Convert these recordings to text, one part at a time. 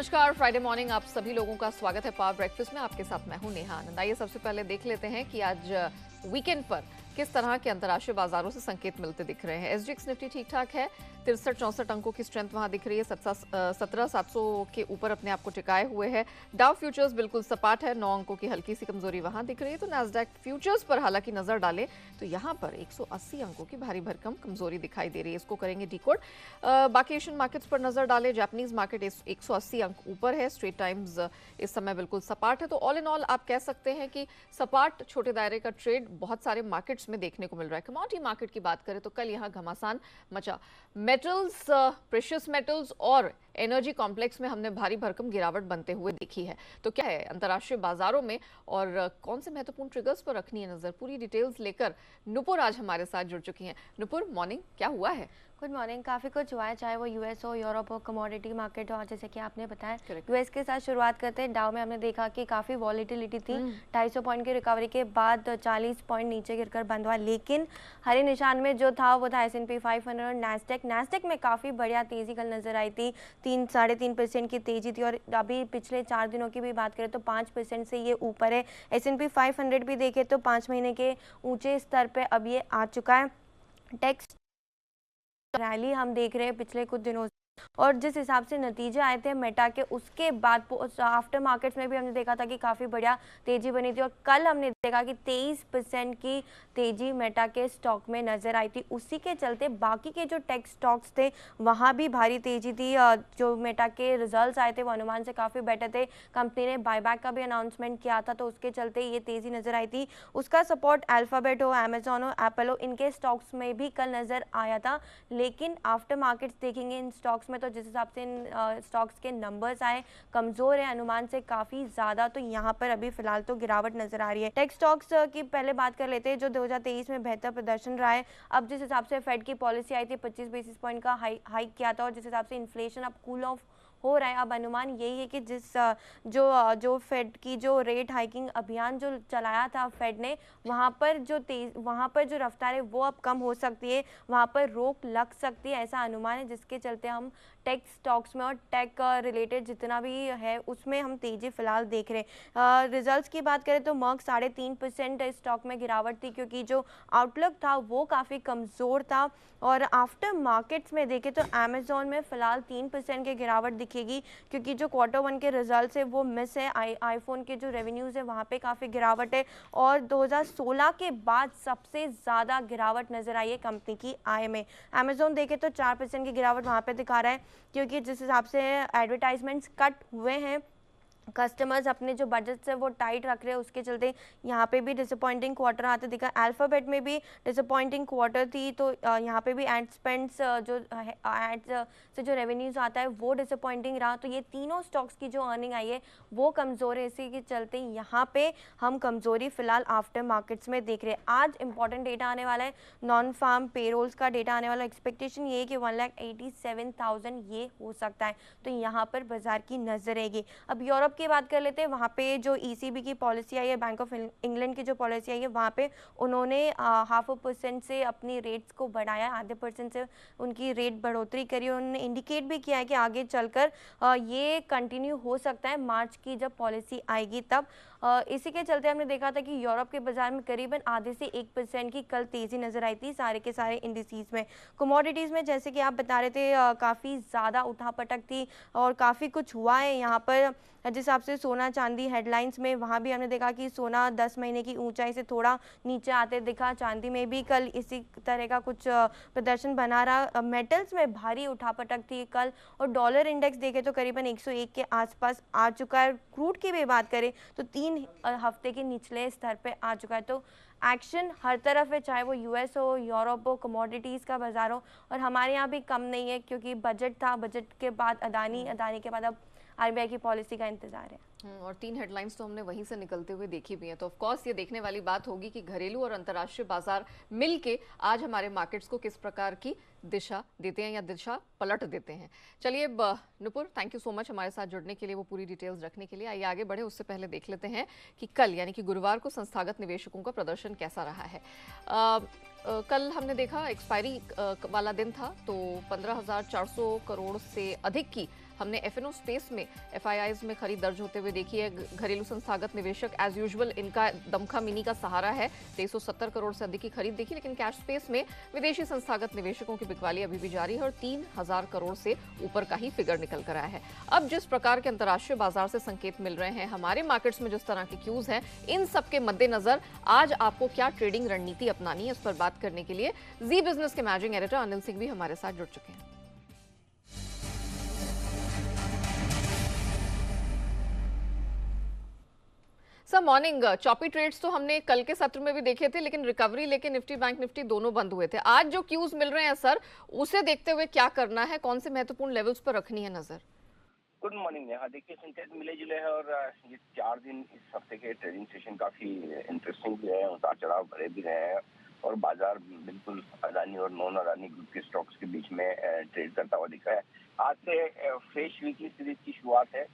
नमस्कार, Friday morning आप सभी लोगों का स्वागत है पावर ब्रेकफास्ट में। आपके साथ मैं हूं नेहा आनंद। आइए सबसे पहले देख लेते हैं कि आज वीकेंड पर किस तरह के अंतर्राष्ट्रीय बाजारों से संकेत मिलते दिख रहे हैं। SGX निफ्टी ठीक ठाक है, 63-64 अंकों की स्ट्रेंथ वहां दिख रही है, 17,700 के ऊपर अपने आप को टिकाए हुए है। डाउ फ्यूचर्स बिल्कुल सपाट है, 9 अंकों की हल्की सी कमजोरी वहां दिख रही है। तो नैस्डैक फ्यूचर्स पर हालांकि नजर डालें तो यहाँ पर 180 अंकों की भारी भरकम कमजोरी दिखाई दे रही है, इसको करेंगे डिकोड। बाकी एशियन मार्केट्स पर नजर डालें, जापानीज मार्केट 180 अंक ऊपर है, स्ट्रेट टाइम्स इस समय बिल्कुल सपाट है। तो ऑल इन ऑल आप कह सकते हैं कि सपाट छोटे दायरे का ट्रेड बहुत सारे मार्केट्स में देखने को मिल रहा है। कमोडिटी मार्केट की बात करें तो कल यहां घमासान मचा। मेटल्स, प्रेशियस मेटल्स और एनर्जी कॉम्प्लेक्स में हमने भारी भरकम गिरावट बनते हुए देखी है। तो क्या है अंतर्राष्ट्रीय बाजारों में और कौन से महत्वपूर्ण ट्रिगर्स पर रखनी है नजर, पूरी डिटेल्स लेकर नुपुर आज हमारे साथ जुड़ चुकी हैं। नुपुर, मॉर्निंग, क्या हुआ है? Good morning. काफ़ी कुछ हुआ है, चाहे वो यूएस हो, यूरोप हो, कमोडिटी मार्केट हो। जैसे कि आपने बताया, यूएस के साथ शुरुआत करते हैं। डाउ में हमने देखा कि काफ़ी वॉलीटिलिटी थी, 250 पॉइंट की रिकवरी के बाद 40 पॉइंट नीचे गिरकर बंद हुआ। लेकिन हरे निशान में जो था वो था S&P 500 और नैस्डैक में काफ़ी बढ़िया तेज़ी कल नजर आई थी, 3-3.5% की तेज़ी थी। और अभी पिछले 4 दिनों की भी बात करें तो 5% से ये ऊपर है। S&P 500 भी देखे तो 5 महीने के ऊंचे स्तर पर अब ये आ चुका है। टेक्स रैली हम देख रहे हैं पिछले कुछ दिनों से, और जिस हिसाब से नतीजे आए थे मेटा के, उसके बाद आफ्टर मार्केट्स में भी हमने देखा था कि काफ़ी बढ़िया तेज़ी बनी थी। और कल हमने देखा कि 23% की तेज़ी मेटा के स्टॉक में नज़र आई थी। उसी के चलते बाकी के जो टेक स्टॉक्स थे वहाँ भी भारी तेज़ी थी। जो मेटा के रिजल्ट्स आए थे वो अनुमान से काफ़ी बेटर थे। कंपनी ने बायबैक का भी अनाउंसमेंट किया था, तो उसके चलते ये तेज़ी नज़र आई थी। उसका सपोर्ट अल्फ़ाबेट हो, अमेजॉन हो, एप्पल हो, इनके स्टॉक्स में भी कल नज़र आया था। लेकिन आफ्टर मार्केट्स देखेंगे इन स्टॉक्स में तो जिस हिसाब से इन स्टॉक्स के नंबर्स आए कमज़ोर है अनुमान से काफ़ी ज़्यादा, तो यहाँ पर अभी फिलहाल तो गिरावट नज़र आ रही है। टेक स्टॉक्स की पहले बात कर लेते हैं, जो 2023 में बेहतर प्रदर्शन रहा है। अब जिस हिसाब से फेड की पॉलिसी आई थी, 25 बेसिस पॉइंट का हाइक किया था, और जिस हिसाब से इन्फ्लेशन अब कूल ऑफ हो रहा है, अब अनुमान यही है कि जो फेड की जो रेट हाइकिंग अभियान जो चलाया था फेड ने, वहाँ पर जो रफ्तार है वो अब कम हो सकती है, वहाँ पर रोक लग सकती है, ऐसा अनुमान है। जिसके चलते हम टेक स्टॉक्स में और टेक रिलेटेड जितना भी है उसमें हम तेज़ी फिलहाल देख रहे हैं। रिजल्ट्स की बात करें तो मर्क 3.5% स्टॉक में गिरावट थी, क्योंकि जो आउटलुक था वो काफ़ी कमज़ोर था। और आफ्टर मार्केट्स में देखें तो अमेजॉन में फ़िलहाल 3% की गिरावट दिखेगी, क्योंकि जो Q1 के रिजल्ट्स है वो मिस है। आईफोन के जो रेवेन्यूज़ है वहाँ पे काफ़ी गिरावट है, और 2016 के बाद सबसे ज़्यादा गिरावट नज़र आई है कंपनी की आय में। अमेजॉन देखें तो 4% की गिरावट वहाँ पे दिखा रहा है, क्योंकि जिस हिसाब से एडवर्टाइजमेंट्स कट हुए हैं, कस्टमर्स अपने जो बजट है वो टाइट रख रहे हैं, उसके चलते यहाँ पे भी डिसअपॉइंटिंग क्वार्टर आते दिखा। अल्फ़ाबेट में भी डिसअपॉइंटिंग क्वार्टर थी, तो यहाँ पे भी एड स्पेंड्स जो एड्स से जो रेवेन्यूज आता है वो डिसअपॉइंटिंग रहा। तो ये तीनों स्टॉक्स की जो अर्निंग आई है वो कमज़ोर है, इसी के चलते यहाँ पे हम कमज़ोरी फिलहाल आफ्टर मार्केट्स में देख रहे हैं। आज इंपॉर्टेंट डेटा आने वाला है, नॉन फार्म पेरोल्स का डेटा आने वाला है। एक्सपेक्टेशन ये है कि 1,87,000 ये हो सकता है, तो यहाँ पर बाजार की नज़र रहेगी। अब यूरोप की बात कर लेते हैं, वहाँ पे जो ECB की पॉलिसी आई है, बैंक ऑफ इंग्लैंड की जो पॉलिसी आई है, वहाँ पे उन्होंने 0.5% से अपनी रेट्स को बढ़ाया, आधे % से उनकी रेट बढ़ोतरी करी। उन्होंने इंडिकेट भी किया है कि आगे चलकर ये कंटिन्यू हो सकता है, मार्च की जब पॉलिसी आएगी तब। इसी के चलते हमने देखा था कि यूरोप के बाजार में करीबन आधे से 1% की कल तेज़ी नज़र आई थी सारे के सारे इंडिसीज में। कमोडिटीज़ में जैसे कि आप बता रहे थे काफ़ी ज़्यादा उठापटक थी और काफ़ी कुछ हुआ है यहाँ पर। जिस हिसाब से सोना चांदी हेडलाइंस में, वहाँ भी हमने देखा कि सोना 10 महीने की ऊंचाई से थोड़ा नीचे आते दिखा। चांदी में भी कल इसी तरह का कुछ प्रदर्शन बना रहा। मेटल्स में भारी उठापटक थी कल, और डॉलर इंडेक्स देखें तो करीबन 101 के आसपास आ चुका है। क्रूड की भी बात करें तो 3 हफ्ते के निचले स्तर पे आ चुका है। तो एक्शन हर तरफ है, चाहे वो यूएस हो, यूरोप हो, कमोडिटीज़ का बाजार हो, और हमारे यहाँ भी कम नहीं है, क्योंकि बजट था, बजट के बाद अदानी के बाद अब RBI की पॉलिसी का इंतजार है। और 3 हेडलाइंस तो हमने वहीं से निकलते हुए देखी भी हैं। तो ऑफ कोर्स ये देखने वाली बात होगी कि घरेलू और अंतर्राष्ट्रीय बाजार मिलके आज हमारे मार्केट्स को किस प्रकार की दिशा देते हैं या दिशा पलट देते हैं। चलिए Nupur, thank you so much हमारे साथ जुड़ने के लिए, वो पूरी डिटेल्स रखने के लिए। आइए आगे बढ़े, उससे पहले देख लेते हैं कि कल यानी कि गुरुवार को संस्थागत निवेशकों का प्रदर्शन कैसा रहा है। कल हमने देखा एक्सपायरी वाला दिन था, तो 15,400 करोड़ से अधिक की हमने एफएनओ स्पेस में एफआईआईज में खरीद दर्ज होते हुए देखी है। घरेलू संस्थागत निवेशक एज यूजुअल इनका दमखम इन्हीं का सहारा है, 370 करोड़ से अधिक की खरीद देखी। लेकिन कैश स्पेस में विदेशी संस्थागत निवेशकों की बिकवाली अभी भी जारी है और 3000 करोड़ से ऊपर का ही फिगर निकल कर आया है। अब जिस प्रकार के अंतर्राष्ट्रीय बाजार से संकेत मिल रहे हैं, हमारे मार्केट्स में जिस तरह के क्यूज हैं, इन सब के मद्देनजर आज आपको क्या ट्रेडिंग रणनीति अपनानी है, इस पर बात करने के लिए जी बिजनेस के मैनेजिंग एडिटर अनिल सिंह भी हमारे साथ जुड़ चुके हैं। Sir morning. चॉपी ट्रेड्स तो हमने कल के सत्र में भी देखे थे, लेकिन रिकवरी लेके निफ्टी बैंक निफ्टी दोनों बंद हुए थे। आज जो क्यूज मिल रहे हैं सर, उसे देखते हुए क्या करना है, कौन से महत्वपूर्ण लेवल्स पर रखनी है नजर? Good morning Neha. देखिए संकेत मिले जुले हैं और ये 4 दिन इस हफ्ते के ट्रेडिंग सेशन काफी इंटरेस्टिंग भी रहे हैं, उतार चढ़ाव भरे भी रहे हैं और बाजार बिल्कुल अदानी और नॉन अदानी ग्रुप के स्टॉक्स के बीच में ट्रेड करता हुआ दिख रहा है। आज से फ्रेश वीकली सीरीज की शुरुआत है।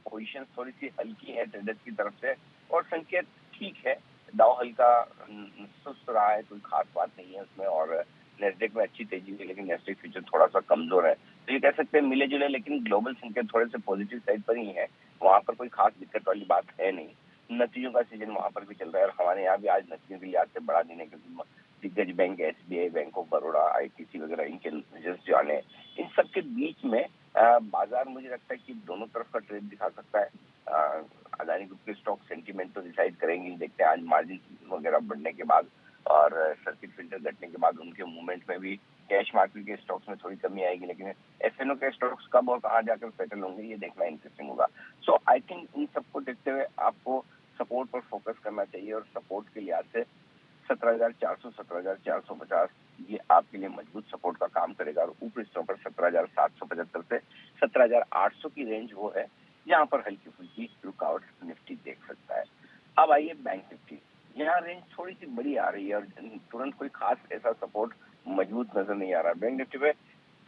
पोजीशन थोड़ी सी हल्की है ट्रेडर्स की तरफ से और संकेत ठीक है। डाउ हल्का सुस्त रहा है, कोई खास बात नहीं है उसमें और नेस्डेक में अच्छी तेजी है, लेकिन नेस्डेक फ्यूचर थोड़ा सा कमजोर है, तो ये कह सकते हैं मिले जुले, लेकिन ग्लोबल संकेत थोड़े से पॉजिटिव साइड पर ही है। वहां पर कोई खास दिक्कत वाली बात है नहीं। नतीजों का सीजन वहां पर भी चल रहा है और हमारे यहाँ भी आज नतीजों के लिए आज से बड़ा दिन है, क्योंकि दिग्गज bank SBI, bank of Baroda, ITC वगैरह इनके रिजल्ट जो आने, इन सब के बीच में बाजार मुझे लगता है कि दोनों तरफ का ट्रेड दिखा सकता है। अदानी ग्रुप के स्टॉक सेंटीमेंट तो डिसाइड करेंगे, देखते हैं आज मार्जिन वगैरह बढ़ने के बाद और सर्किट फिल्टर घटने के बाद उनके मूवमेंट में भी कैश मार्केट के स्टॉक्स में थोड़ी कमी आएगी, लेकिन एफएनओ के स्टॉक्स कब और कहाँ जाकर सेटल होंगे ये देखना इंटरेस्टिंग होगा। सो आई थिंक इन सबको देखते हुए आपको सपोर्ट पर फोकस करना चाहिए और सपोर्ट के लिहाज से 17,400 17,450 ये आपके लिए मजबूत सपोर्ट का काम करेगा और ऊपरी स्तरों पर 17,775 से 17,800 की रेंज वो है जहाँ पर हल्की फुल्की रुकावट निफ्टी देख सकता है। अब आइए बैंक निफ्टी, यहाँ रेंज थोड़ी सी बड़ी आ रही है और तुरंत कोई खास ऐसा सपोर्ट मजबूत नजर नहीं आ रहा। बैंक निफ्टी पे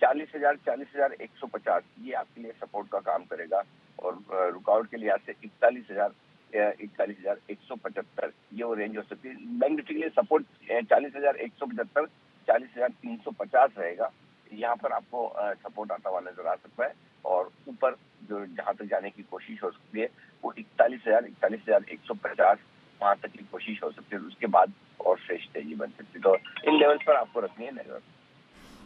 40,000 40,150 ये आपके लिए सपोर्ट का काम करेगा और रुकावट के लिहाज से 41,175 ये वो रेंज हो सकती है। बैंक निफ्टी के लिए सपोर्ट 40,175 40,350 रहेगा, यहाँ पर आपको सपोर्ट आता हुआ नजर आ सकता है और ऊपर जो जहां तक जाने की कोशिश हो सकती है वो 41,150 वहां तक की कोशिश हो सकती है, उसके बाद और फ्रेश तेजी बन सकती है। तो इन लेवल्स पर आपको रखनी है नजर।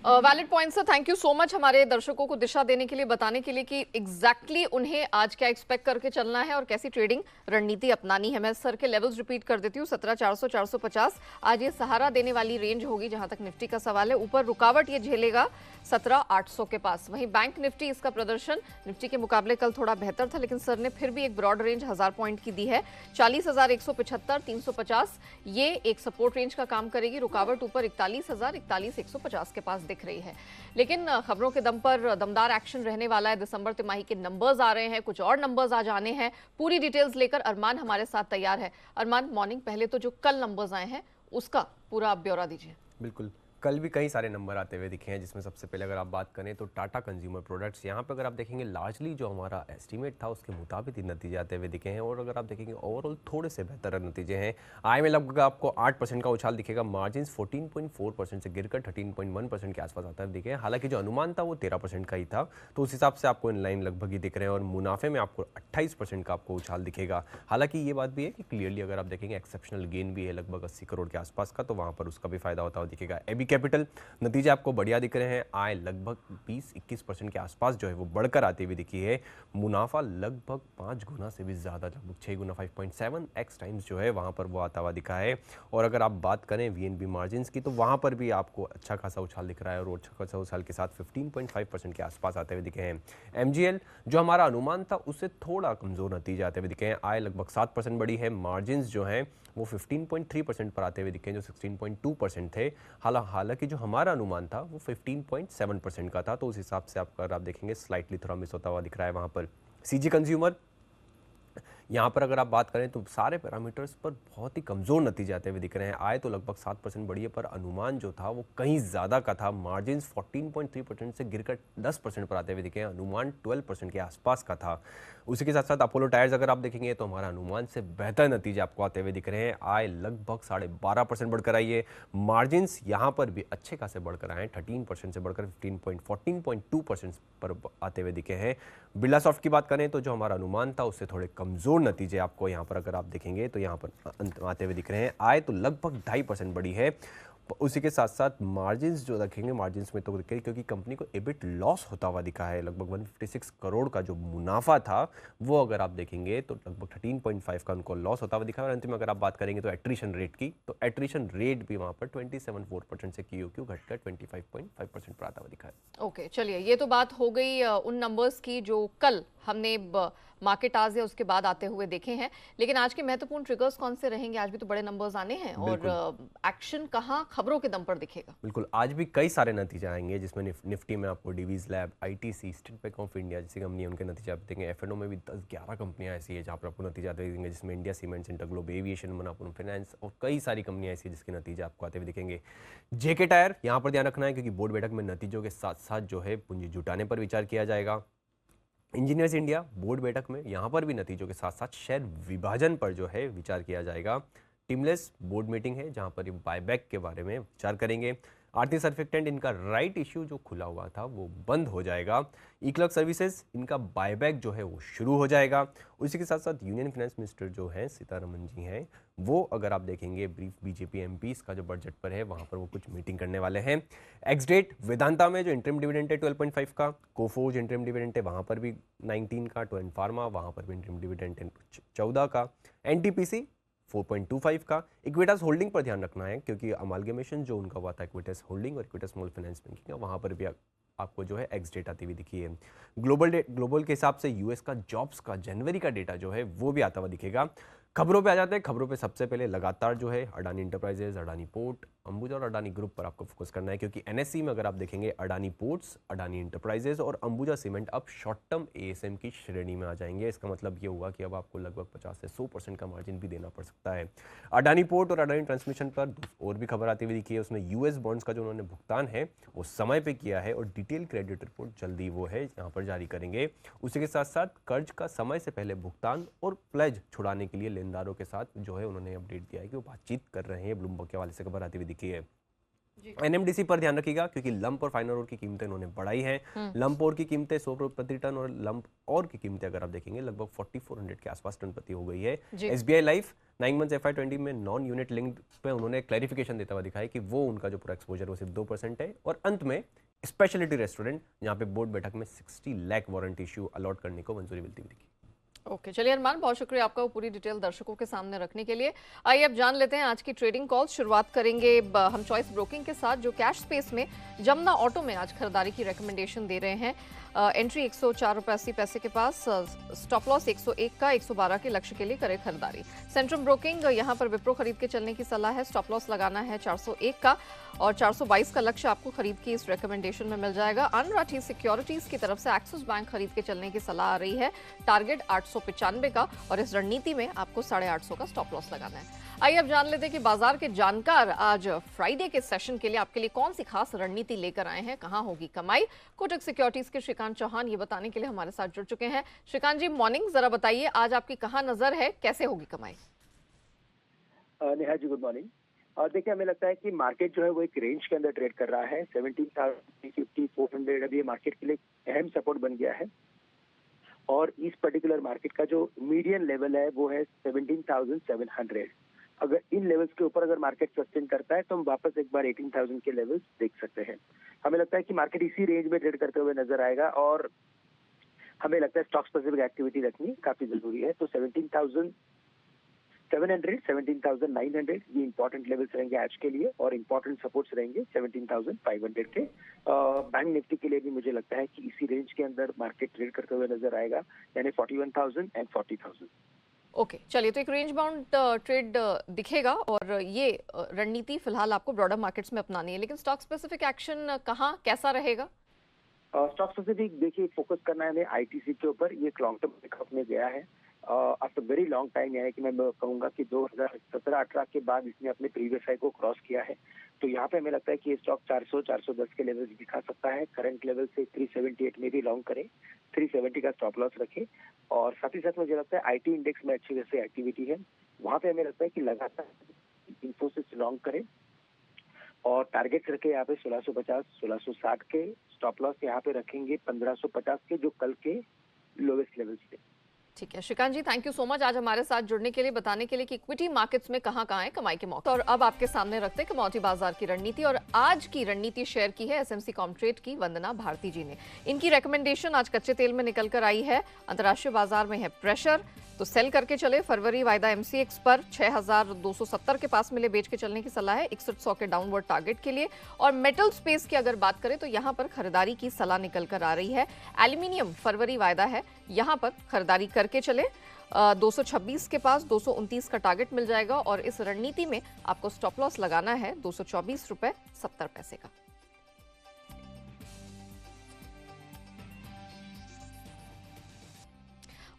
Valid point sir, thank you so much हमारे दर्शकों को दिशा देने के लिए, बताने के लिए कि एग्जैक्टली उन्हें आज क्या एक्सपेक्ट करके चलना है और कैसी ट्रेडिंग रणनीति अपनानी है। मैं सर के लेवल्स रिपीट कर देती हूँ। 17,400 450 आज ये सहारा देने वाली रेंज होगी जहां तक निफ्टी का सवाल है। ऊपर रुकावट ये झेलेगा 17,800 के पास। वहीं बैंक निफ्टी, इसका प्रदर्शन निफ्टी के मुकाबले कल थोड़ा बेहतर था, लेकिन सर ने फिर भी एक ब्रॉड रेंज 1000 पॉइंट की दी है। 40,175 350 ये एक सपोर्ट रेंज का काम करेगी। रुकावट ऊपर 41,000 41,150 के पास दिख रही है। लेकिन खबरों के दम पर दमदार एक्शन रहने वाला है। दिसंबर तिमाही के नंबर्स आ रहे हैं, कुछ और नंबर्स आ जाने हैं। पूरी डिटेल्स लेकर अरमान हमारे साथ तैयार है। अरमान मॉर्निंग, पहले तो जो कल नंबर्स आए हैं उसका पूरा आप ब्यौरा दीजिए। बिल्कुल, कल भी कई सारे नंबर आते हुए दिखे हैं, जिसमें सबसे पहले अगर आप बात करें तो टाटा कंज्यूमर प्रोडक्ट्स, यहाँ पे अगर आप देखेंगे लार्जली जो हमारा एस्टीमेट था उसके मुताबिक ही नतीजे आते हुए दिखे हैं और अगर आप देखेंगे ओवरऑल थोड़े से बेहतर नतीजे हैं। आय में लगभग आपको 8% का उछाल दिखेगा, मार्जिन 14.4% से गिरकर 13.1% के आसपास आता है दिखे। हालांकि जो अनुमान था वो 13% का ही था, तो उस हिसाब से आपको इन लाइन लगभग ही दिख रहे हैं और मुनाफे में आपको 28% का आपको उछाल दिखेगा। हालांकि ये बात भी है कि क्लियरली अगर आप देखेंगे एक्सेप्शनल गेन भी है लगभग 80 करोड़ के आसपास का, तो वहाँ पर उसका भी फायदा होता हुआ दिखेगा। एबी कैपिटल नतीजे आपको बढ़िया दिख रहे हैं। आय लगभग 20-21% के आसपास जो है वो बढ़कर आती हुई दिखी है। मुनाफा लगभग 5 गुना से भी ज़्यादा, लगभग 6 गुना 5.7x टाइम्स जो है वहाँ पर वो आता हुआ दिखा है। और अगर आप बात करें वीएनबी मार्जिन्स की, तो वहाँ पर भी आपको अच्छा खासा उछाल दिख रहा है और अच्छा खासा उछाल के साथ 15.5% के आसपास आते हुए दिखे हैं। एमजीएल जो हमारा अनुमान था उससे थोड़ा कमज़ोर नतीजे आते हुए दिखे हैं। आय लगभग 7% बढ़ी है, मार्जिन्स जो हैं वो 15.3% पर आते हुए दिखे हैं जो 16.2% थे। हालांकि जो हमारा अनुमान था वो 15.7% का था, तो उस हिसाब से आप देखेंगे स्लाइटली थोड़ा मिस होता हुआ दिख रहा है वहाँ पर। सीजी कंज्यूमर यहाँ पर अगर आप बात करें तो सारे पैरामीटर्स पर बहुत ही कमज़ोर नतीजे आते हुए दिख रहे हैं। आय तो लगभग 7% बढ़ी है, पर अनुमान जो था वो कहीं ज़्यादा का था। मार्जिन्स 14.3% से गिरकर 10% पर आते हुए दिखे हैं, अनुमान 12% के आसपास का था। उसी के साथ साथ अपोलो टायर्स अगर आप देखेंगे तो हमारा अनुमान से बेहतर नतीजे आपको आते हुए दिख रहे हैं। आय लगभग 12.5% बढ़कर आई है, मार्जिन्स यहाँ पर भी अच्छे खासे बढ़कर आए हैं, 13% से बढ़कर 14.2% पर आते हुए दिखे हैं। बिरला सॉफ्ट की बात करें तो जो हमारा अनुमान था उससे थोड़े कमज़ोर नतीजे आपको यहाँ पर अगर आप देखेंगे तो यहाँ पर अंत आते हुए दिख रहे हैं। आय तो लगभग 2.5% बढ़ी है। उसी के साथ साथ मार्जिन्स जो रखेंगे, मार्जिन्स में तो दिखे क्योंकि कंपनी को एबिट लॉस होता हुआ दिखा है। लगभग 156 करोड़ का जो मुनाफा था वो अगर आप देखेंगे तो लगभग 13.5 का उनको लॉस होता हुआ दिखा है। और अंत में अगर आप बात करेंगे तो एट्रिशन रेट की, तो एट्रिशन रेट भी वहाँ पर 27.4% से QOQ घटकर 25.5% पर आता हुआ दिखा है। ओके, चलिए ये तो बात हो गई उन नंबर्स की जो कल हमने मार्केट आज या उसके बाद आते हुए देखे हैं, लेकिन आज के महत्वपूर्ण ट्रिगर्स कौन से रहेंगे? आज भी तो बड़े नंबर्स आने हैं और एक्शन कहाँ खबरों के दम पर दिखेगा? बिल्कुल, आज भी कई सारे नतीजे आएंगे, जिसमें निफ्टी में आपको Divi's lab, ITC, State Bank of India जैसी कंपनी है, उनके नतीजे आप देंगे। F&O में भी 10-11 कंपनियां ऐसी है जहां पर आपको नतीजा देंगे, जिसमें India cements, InterGlobe aviation, Manappuram finance और कई सारी कंपनियां ऐसी है जिसके नतीजे आपको आते हुए दिखेंगे। JK टायर यहाँ पर ध्यान रखना है क्योंकि बोर्ड बैठक में नतीजों के साथ साथ जो है पूंजी जुटाने पर विचार किया जाएगा। इंजीनियर्स इंडिया बोर्ड बैठक में यहाँ पर भी नतीजों के साथ साथ शेयर विभाजन पर जो है विचार किया जाएगा। टीमलेस बोर्ड मीटिंग है जहाँ पर ये बायबैक के बारे में विचार करेंगे। आरती सर्फेक्टेंट इनका राइट इश्यू जो खुला हुआ था वो बंद हो जाएगा। इक्लर्क सर्विसेज इनका बायबैक जो है वो शुरू हो जाएगा। उसी के साथ साथ यूनियन फाइनेंस मिनिस्टर जो हैं सीतारमन जी हैं, वो अगर आप देखेंगे ब्रीफ BJP MPs का जो बजट पर है वहाँ पर वो कुछ मीटिंग करने वाले हैं। एक्स डेट वेदांता में जो इंटरिम डिविडेंड है 12.5 का, कोफोर्ज इंटरिम डिविडेंड है वहाँ पर भी 19 का, टोरेंट फार्मा वहाँ पर भी इंटरिम डिविडेंड है 14 का, NTPC 4.25 का। इक्विटास होल्डिंग पर ध्यान रखना है क्योंकि अमालगमेशन जो उनका हुआ था इक्विटास होल्डिंग और इक्विटास स्मॉल फाइनेंस बैंकिंग का, वहाँ पर भी आपको जो है एक्स डेट आती हुई दिखी है। ग्लोबल के हिसाब से US का जॉब्स का जनवरी का डेटा जो है वो भी आता हुआ दिखेगा। खबरों पे आ जाते हैं। खबरों पे सबसे पहले लगातार जो है अडानी इंटरप्राइजेज, अडानी पोर्ट, अंबुजा और अडानी ग्रुप पर आपको फोकस करना है क्योंकि NSE में अगर आप देखेंगे अडानी पोर्ट्स, अडानी इंटरप्राइजेज और अंबुजा सीमेंट अब शॉर्ट टर्म ASM की श्रेणी में आ जाएंगे। इसका मतलब ये हुआ कि अब आपको लगभग 50 से 100% का मार्जिन भी देना पड़ सकता है। अडानी पोर्ट और अडानी ट्रांसमिशन पर और भी खबर आती हुई दिखी है। उसमें US बॉन्ड्स का जो उन्होंने भुगतान है वो समय पे किया है और डिटेल क्रेडिट रिपोर्ट जल्दी वो है यहाँ पर जारी करेंगे। उसी के साथ साथ कर्ज का समय से पहले भुगतान और प्लेज छुड़ाने के लिए लेनदारों के साथ जो है उन्होंने अपडेट दिया है कि वो बातचीत कर रहे हैं। ब्लूमबर्ग के हवाले से खबर आती हुई दिखी है। NMDC पर ध्यान रखिएगा क्योंकि लंप और फाइनल ओर की कीमतें उन्होंने बढ़ाई हैं। लंप और की कीमतें 100 रुपये प्रति टन और लंप और की कीमतें अगर आप देखेंगे लगभग 4400 के आसपास टन प्रति हो गई है। SBI लाइफ 9 मंथ्स FY20 में नॉन यूनिट लिंक्ड पे उन्होंने क्लैरिफिकेशन देता हुआ दिखा है कि वो उनका जो पूरा एक्सपोजर वो सिर्फ 2% है। और अंत में स्पेशलिटी रेस्टोरेंट जहाँ पे बोर्ड बैठक में 60 लाख वारंटी इश्यू अलॉट करने को मंजूरी मिलती हुई दिखी। ओके, चलिए अरमान, बहुत शुक्रिया आपका वो पूरी डिटेल दर्शकों के सामने रखने के लिए। आइए अब जान लेते हैं आज की ट्रेडिंग कॉल। शुरुआत करेंगे हम चॉइस ब्रोकिंग के साथ जो कैश स्पेस में जमुना ऑटो में आज खरीदारी की रिकमेंडेशन दे रहे हैं। एंट्री 104 रुपये 80 पैसे के पास, स्टॉप लॉस 101 का, 112 के लक्ष्य के लिए करें खरीदारी। सेंट्रम ब्रोकिंग यहाँ पर विप्रो खरीद के चलने की सलाह है। स्टॉप लॉस लगाना है 401 का और 422 का लक्ष्य आपको खरीद की इस रिकमेंडेशन में मिल जाएगा। अनराठी सिक्योरिटीज की तरफ से एक्सिस बैंक खरीद के चलने की सलाह आ रही है। टारगेट 895 का और इस रणनीति में आपको 850 का स्टॉप लॉस लगाना है। आइए अब जान लेते हैं कि बाजार के जानकार आज फ्राइडे के सेशन के लिए आपके लिए कौन सी खास रणनीति लेकर आए हैं, कहां होगी कमाई। कोटक सिक्योरिटीज के श्रीकांत चौहान ये बताने के लिए हमारे साथ जुड़ चुके हैं। श्रीकांत जी, मॉर्निंग, जरा बताइए आज आपकी कहां नजर है, कैसे होगी कमाई। Neha ji, good morning. और देखिए, हमें लगता है कि मार्केट जो है वो एक रेंज के अंदर ट्रेड कर रहा है। 17,350, 400 अभी मार्केट के लिए अहम सपोर्ट बन गया है और इस पर्टिकुलर मार्केट का जो मीडियन लेवल है वो है 17,700। अगर इन लेवल्स के ऊपर अगर मार्केट सस्टेन करता है तो हम वापस एक बार 18,000 के लेवल्स देख सकते हैं। हमें लगता है कि मार्केट इसी रेंज में ट्रेड करते हुए नजर आएगा और हमें लगता है स्टॉक स्पेसिफिक एक्टिविटी रखनी काफी जरूरी है। तो 17,700, 17,900 ये इंपॉर्टेंट लेवल्स रहेंगे आज के लिए और इंपॉर्टेंट सपोर्ट्स रहेंगे 17,500 के। बैंक निफ्टी के लिए भी मुझे लगता है कि इसी रेंज के अंदर मार्केट ट्रेड करते हुए नजर आएगा, यानी 41,000 एंड 40,000। ओके, चलिए, तो एक रेंज बाउंड ट्रेड दिखेगा और ये रणनीति फिलहाल आपको ब्रॉडर मार्केट्स में अपनानी है, लेकिन स्टॉक स्पेसिफिक एक्शन कहाँ कैसा रहेगा? स्टॉक स्पेसिफिक देखिए फोकस करना है हमें ITC के ऊपर। ये लॉन्ग टर्म पिकअप में गया है आफ्टर वेरी लॉन्ग टाइम, यानी कि मैं कहूंगा कि 2017-18 के बाद इसने अपने प्रीवियस हाई को क्रॉस किया है। तो यहाँ पे हमें लगता है कि ये स्टॉक 400-410 के लेवल्स दिखा सकता है। करंट लेवल से 378 में भी लॉन्ग करें, 370 का स्टॉप लॉस रखें। और साथ ही साथ मुझे लगता है आईटी इंडेक्स में अच्छी खासी एक्टिविटी है, वहां पे हमें लगता है कि लगातार इन्फोसिस लॉन्ग करें और टारगेट रखे यहाँ पे 1650-1660 के। स्टॉप लॉस यहाँ पे रखेंगे 1550 के, जो कल के लोवेस्ट लेवल्स थे। ठीक है श्रीकांत जी, थैंक यू सो मच आज हमारे साथ जुड़ने के लिए, बताने के लिए कि इक्विटी मार्केट्स में कहां है कमाई के मौके। और अब आपके सामने रखते हैं कमोडिटी बाजार की रणनीति, और आज की रणनीति शेयर की है एसएमसी कॉमट्रेड की वंदना भारती जी ने। इनकी रिकमेंडेशन आज कच्चे तेल में निकल कर आई है। अंतर्राष्ट्रीय बाजार में है प्रेशर, तो सेल करके चले। फरवरी वायदा एमसीएक्स पर 6270 के पास मिले, बेच के चलने की सलाह है 6100 के डाउनवर्ड टारगेट के लिए। और मेटल स्पेस की अगर बात करें तो यहां पर खरीदारी की सलाह निकल कर आ रही है। एल्यूमिनियम फरवरी वायदा है, यहां पर खरीदारी करके चले। 226 के पास 229 का टारगेट मिल जाएगा, और इस रणनीति में आपको स्टॉप लॉस लगाना है 224 रुपए 70 पैसे का।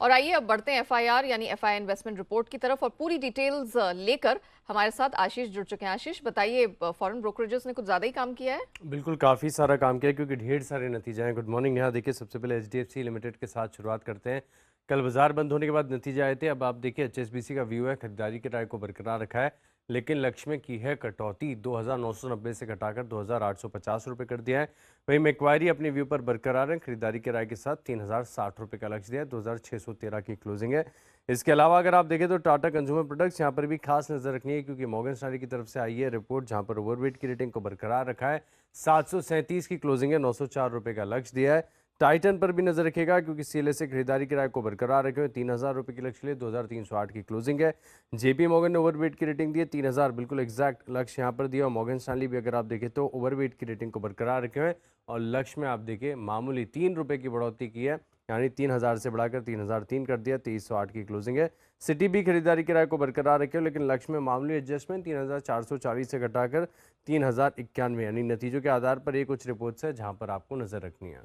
और आइए अब बढ़ते हैं एफआईआर यानी एफआई इन्वेस्टमेंट रिपोर्ट की तरफ, और पूरी डिटेल्स लेकर हमारे साथ आशीष जुड़ चुके हैं। आशीष बताइए, फॉरेन ब्रोकरेजेस ने कुछ ज्यादा ही काम किया है? बिल्कुल, काफ़ी सारा काम किया है क्योंकि ढेर सारे नतीजे हैं। Good morning. यहाँ देखिए, सबसे पहले एचडीएफसी लिमिटेड के साथ शुरुआत करते हैं। कल बाजार बंद होने के बाद नतीजे आए थे। अब आप देखिए एचएसबीसी का व्यू है, खरीदारी के राय को बरकरार रखा है, लेकिन लक्ष्य में की है कटौती, 2990 से घटाकर 2850 रुपये कर दिया है। वहीं मैक्वायरी अपने व्यू पर बरकरार है, खरीदारी के राय के साथ 3060 रुपये का लक्ष्य दिया है, 2613 की क्लोजिंग है। इसके अलावा अगर आप देखें तो टाटा कंज्यूमर प्रोडक्ट्स यहाँ पर भी खास नजर रखनी है, क्योंकि मॉर्गन स्टैनली की तरफ से आई है रिपोर्ट, जहाँ पर ओवरवेट की रेटिंग को बरकरार रखा है, 737 की क्लोजिंग है, 904 रुपये का लक्ष्य दिया है। टाइटन पर भी नजर रखेगा क्योंकि सीएलए से खरीदारी किराए को बरकरार रखे हुए 3000 रुपये की लक्ष्य लिए, 2308 की क्लोजिंग है। जेपी मॉर्गन ने ओवरवेट की रेटिंग दी है 3000, बिल्कुल एग्जैक्ट लक्ष्य यहाँ पर दिया। और मॉर्गन स्टैनली भी अगर आप देखें तो ओवरवेट की रेटिंग को बरकरार रखे हुए, और लक्ष्य में आप देखें मामूली 3 रुपये की बढ़ोतरी की है, यानी 3000 से बढ़ाकर 3003 कर दिया, 2308 की क्लोजिंग है। सिटी भी खरीदारी किराए को बरकरार रखे, लेकिन लक्ष्य में मामूली एडजस्टमेंट 3440 से घटाकर 3091, यानी नतीजों के आधार पर ये कुछ रिपोर्ट्स है जहां पर आपको नजर रखनी है।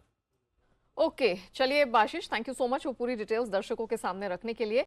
ओके, चलिए आशीष, थैंक यू सो मच वो पूरी डिटेल्स दर्शकों के सामने रखने के लिए।